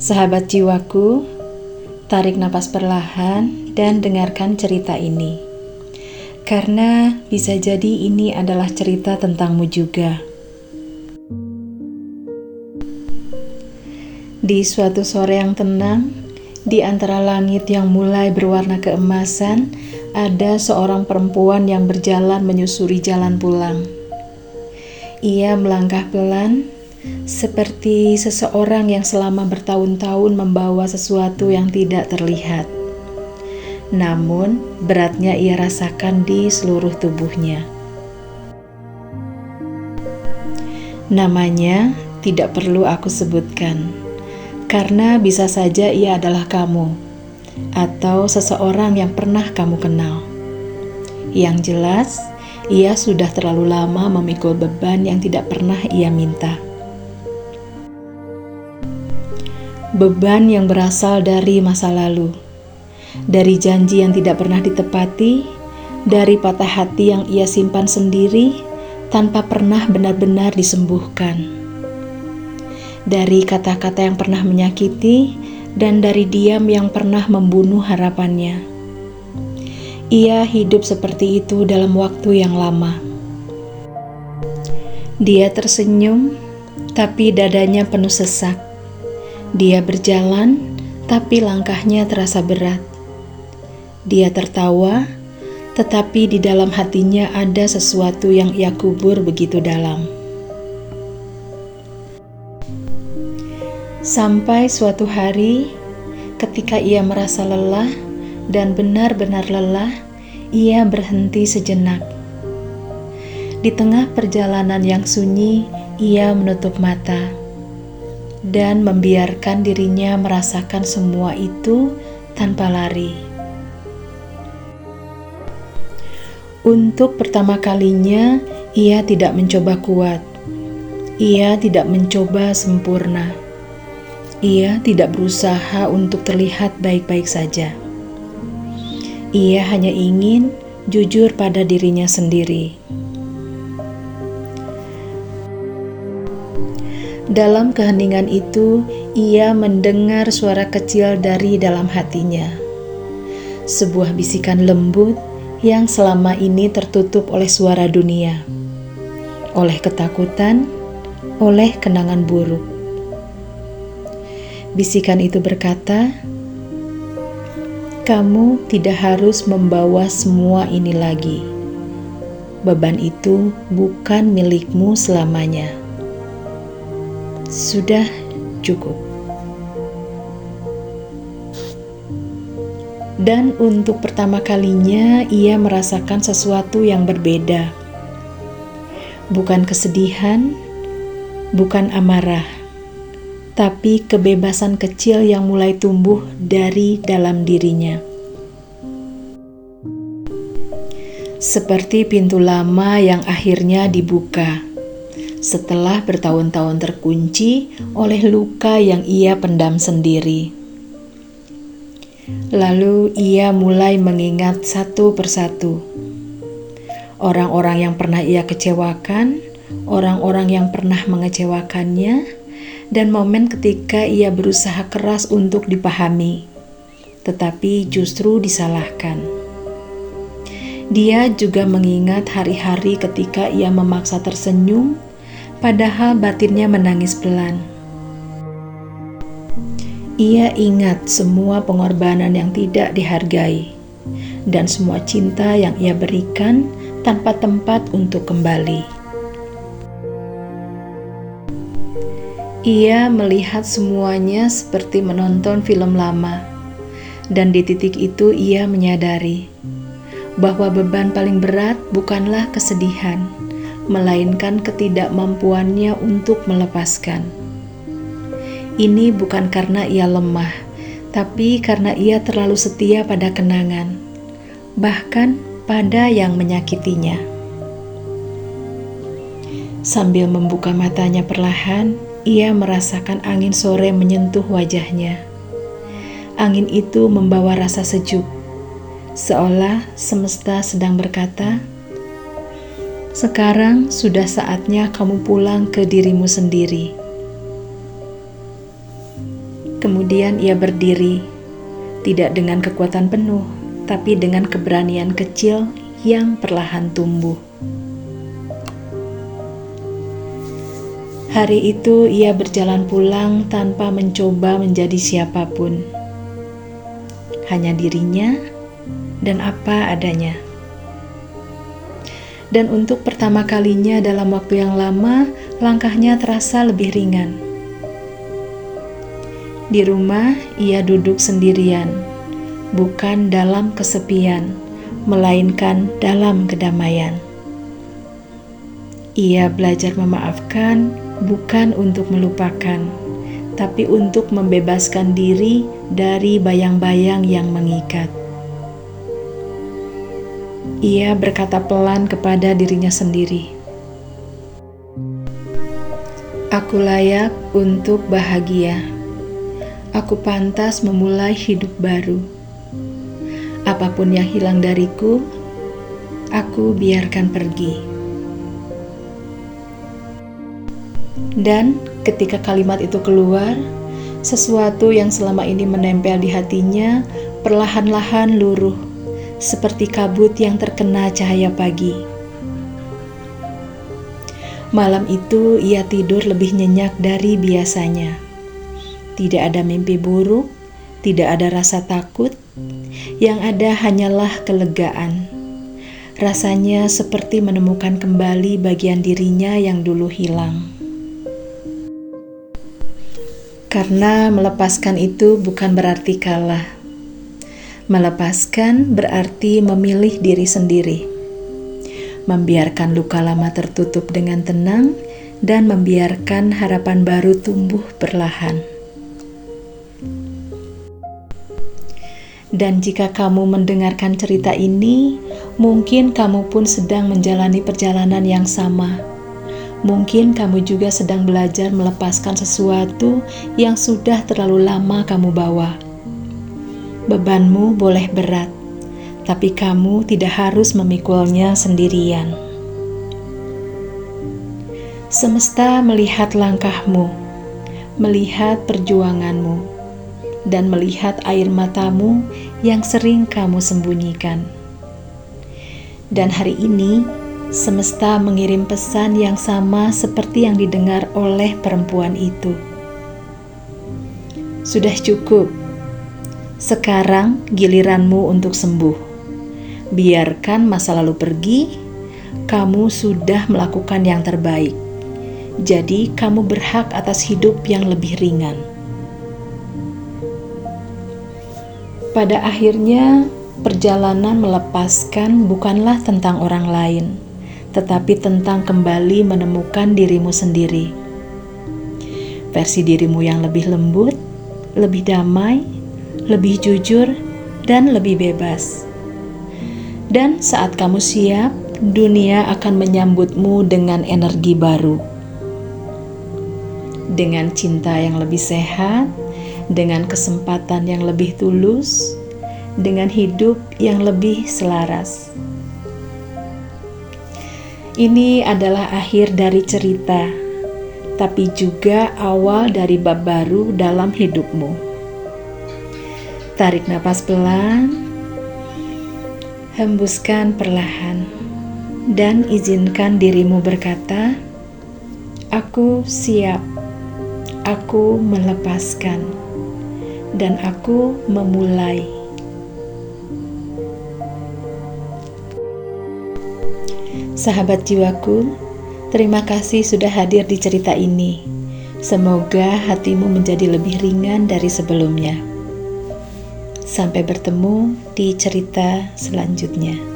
Sahabat jiwaku, tarik napas perlahan dan dengarkan cerita ini. Karena bisa jadi ini adalah cerita tentangmu juga. Di suatu sore yang tenang, di antara langit yang mulai berwarna keemasan, ada seorang perempuan yang berjalan menyusuri jalan pulang. Ia melangkah pelan, seperti seseorang yang selama bertahun-tahun membawa sesuatu yang tidak terlihat. Namun, beratnya ia rasakan di seluruh tubuhnya. Namanya tidak perlu aku sebutkan, karena bisa saja ia adalah kamu, atau seseorang yang pernah kamu kenal. Yang jelas, ia sudah terlalu lama memikul beban yang tidak pernah ia minta. Beban yang berasal dari masa lalu, dari janji yang tidak pernah ditepati, dari patah hati yang ia simpan sendiri tanpa pernah benar-benar disembuhkan, dari kata-kata yang pernah menyakiti, dan dari diam yang pernah membunuh harapannya. Ia hidup seperti itu dalam waktu yang lama. Dia tersenyum, tapi dadanya penuh sesak. Dia berjalan, tapi langkahnya terasa berat. Dia tertawa, tetapi di dalam hatinya ada sesuatu yang ia kubur begitu dalam. Sampai suatu hari, ketika ia merasa lelah dan benar-benar lelah, ia berhenti sejenak. Di tengah perjalanan yang sunyi, ia menutup mata dan membiarkan dirinya merasakan semua itu tanpa lari. Untuk pertama kalinya, ia tidak mencoba kuat. Ia tidak mencoba sempurna. Ia tidak berusaha untuk terlihat baik-baik saja. Ia hanya ingin jujur pada dirinya sendiri. Dalam keheningan itu, ia mendengar suara kecil dari dalam hatinya. Sebuah bisikan lembut yang selama ini tertutup oleh suara dunia, oleh ketakutan, oleh kenangan buruk. Bisikan itu berkata, "Kamu tidak harus membawa semua ini lagi. Beban itu bukan milikmu selamanya. Sudah cukup." Dan untuk pertama kalinya ia merasakan sesuatu yang berbeda. Bukan kesedihan, bukan amarah, tapi kebebasan kecil yang mulai tumbuh dari dalam dirinya. Seperti pintu lama yang akhirnya dibuka setelah bertahun-tahun terkunci oleh luka yang ia pendam sendiri. Lalu ia mulai mengingat satu persatu orang-orang yang pernah ia kecewakan, orang-orang yang pernah mengecewakannya, dan momen ketika ia berusaha keras untuk dipahami, tetapi justru disalahkan. Dia juga mengingat hari-hari ketika ia memaksa tersenyum, padahal batinnya menangis pelan. Ia ingat semua pengorbanan yang tidak dihargai, dan semua cinta yang ia berikan tanpa tempat untuk kembali. Ia melihat semuanya seperti menonton film lama, dan di titik itu ia menyadari bahwa beban paling berat bukanlah kesedihan, melainkan ketidakmampuannya untuk melepaskan. Ini bukan karena ia lemah, tapi karena ia terlalu setia pada kenangan, bahkan pada yang menyakitinya. Sambil membuka matanya perlahan, ia merasakan angin sore menyentuh wajahnya. Angin itu membawa rasa sejuk, seolah semesta sedang berkata, "Sekarang sudah saatnya kamu pulang ke dirimu sendiri." Kemudian ia berdiri, tidak dengan kekuatan penuh, tapi dengan keberanian kecil yang perlahan tumbuh. Hari itu ia berjalan pulang tanpa mencoba menjadi siapapun. Hanya dirinya dan apa adanya. Dan untuk pertama kalinya dalam waktu yang lama, langkahnya terasa lebih ringan. Di rumah, ia duduk sendirian, bukan dalam kesepian, melainkan dalam kedamaian. Ia belajar memaafkan, bukan untuk melupakan, tapi untuk membebaskan diri dari bayang-bayang yang mengikat. Ia berkata pelan kepada dirinya sendiri, "Aku layak untuk bahagia. Aku pantas memulai hidup baru. Apapun yang hilang dariku, aku biarkan pergi." Dan ketika kalimat itu keluar, sesuatu yang selama ini menempel di hatinya perlahan-lahan luruh, seperti kabut yang terkena cahaya pagi. Malam itu ia tidur lebih nyenyak dari biasanya. Tidak ada mimpi buruk, tidak ada rasa takut, yang ada hanyalah kelegaan. Rasanya seperti menemukan kembali bagian dirinya yang dulu hilang. Karena melepaskan itu bukan berarti kalah. Melepaskan berarti memilih diri sendiri. Membiarkan luka lama tertutup dengan tenang dan membiarkan harapan baru tumbuh perlahan. Dan jika kamu mendengarkan cerita ini, mungkin kamu pun sedang menjalani perjalanan yang sama. Mungkin kamu juga sedang belajar melepaskan sesuatu yang sudah terlalu lama kamu bawa. Bebanmu boleh berat, tapi kamu tidak harus memikulnya sendirian. Semesta melihat langkahmu, melihat perjuanganmu, dan melihat air matamu yang sering kamu sembunyikan. Dan hari ini, semesta mengirim pesan yang sama seperti yang didengar oleh perempuan itu. Sudah cukup. Sekarang giliranmu untuk sembuh. Biarkan masa lalu pergi. Kamu sudah melakukan yang terbaik. Jadi kamu berhak atas hidup yang lebih ringan. Pada akhirnya, perjalanan melepaskan bukanlah tentang orang lain, tetapi tentang kembali menemukan dirimu sendiri. Versi dirimu yang lebih lembut, lebih damai, lebih jujur, dan lebih bebas. Dan saat kamu siap, dunia akan menyambutmu dengan energi baru. Dengan cinta yang lebih sehat, dengan kesempatan yang lebih tulus, dengan hidup yang lebih selaras. Ini adalah akhir dari cerita, tapi juga awal dari bab baru dalam hidupmu. Tarik napas pelan, hembuskan perlahan, dan izinkan dirimu berkata, "Aku siap, aku melepaskan, dan aku memulai." Sahabat jiwaku, terima kasih sudah hadir di cerita ini. Semoga hatimu menjadi lebih ringan dari sebelumnya. Sampai bertemu di cerita selanjutnya.